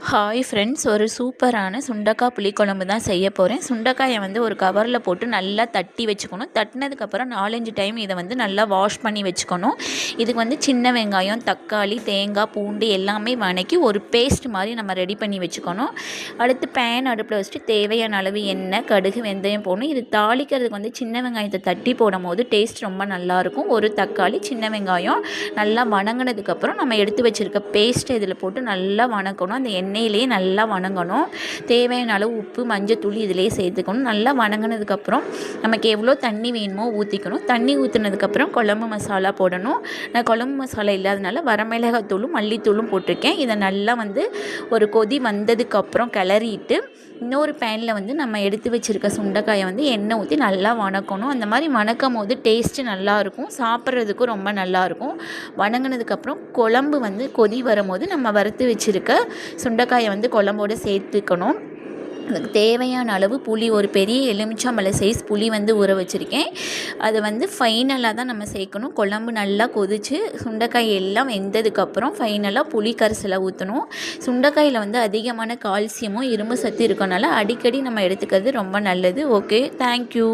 Hi friends, ஒரு சூப்பரான சுண்டக்காய் புளிக்குழம்பு தான் செய்ய போகிறேன். சுண்டைக்காயை வந்து ஒரு கவரில் போட்டு நல்லா தட்டி வச்சுக்கணும். தட்டினதுக்கப்புறம் 4-5 டைம் இதை வந்து நல்லா வாஷ் பண்ணி வச்சுக்கணும். இதுக்கு வந்து சின்ன வெங்காயம், தக்காளி, தேங்காய், பூண்டு எல்லாமே வதக்கி ஒரு பேஸ்ட் மாதிரி நம்ம ரெடி பண்ணி வச்சுக்கணும். அடுத்து பேன் அடுப்பில் வச்சுட்டு தேவையான அளவு எண்ணெய், கடுகு, வெந்தயம் போடணும். இது தாளிக்கிறதுக்கு வந்து சின்ன வெங்காயத்தை தட்டி போடும் போது டேஸ்ட் ரொம்ப நல்லாயிருக்கும். ஒரு தக்காளி, சின்ன வெங்காயம் நல்லா வதங்கினதுக்கப்புறம் நம்ம எடுத்து வச்சுருக்க பேஸ்ட்டை இதில் போட்டு நல்லா வதக்கணும். அந்த எண்ணெயிலே நல்லா வதங்கணும். தேவையான அளவு உப்பு, மஞ்சத்தூள் இதிலே சேர்த்துக்கணும். நல்லா வதங்கினதுக்கப்புறம் நமக்கு எவ்வளோ தண்ணி வேணுமோ ஊற்றிக்கணும். தண்ணி ஊற்றினதுக்கப்புறம் குழம்பு மசாலா போடணும். நான் குழம்பு மசாலா இல்லாதனால வரமிளகாத்தூளும் மல்லித்தூளும் போட்டிருக்கேன். இதை நல்லா வந்து ஒரு கொதி வந்ததுக்கப்புறம் கிளறிட்டு இன்னொரு பேனில் வந்து நம்ம எடுத்து வச்சுருக்க சுண்டைக்காயை வந்து எண்ணெய் ஊற்றி நல்லா வதக்கணும். அந்த மாதிரி வதக்கும் போது டேஸ்ட்டு நல்லாயிருக்கும், சாப்பிட்றதுக்கும் ரொம்ப நல்லாயிருக்கும். வதங்கினதுக்கப்புறம் குழம்பு வந்து கொதி வரும்போது நம்ம வறுத்து வச்சுருக்க சுண்டைக்காயை வந்து குழம்போடு சேர்த்துக்கணும். அதுக்கு தேவையான அளவு புளி, ஒரு பெரிய எலுமிச்சம்பழம் சைஸ் புளி வந்து ஊற வச்சுருக்கேன். அதை வந்து ஃபைனலாக தான் நம்ம சேர்க்கணும். குழம்பு நல்லா கொதித்து சுண்டைக்காய் எல்லாம் வெந்ததுக்கப்புறம் ஃபைனலாக புளி கரைசலை ஊற்றணும். சுண்டைக்காயில் வந்து அதிகமான கால்சியமும் இரும்பு சத்து இருக்கனால அடிக்கடி நம்ம எடுத்துக்கிறது ரொம்ப நல்லது. Okay, thank you.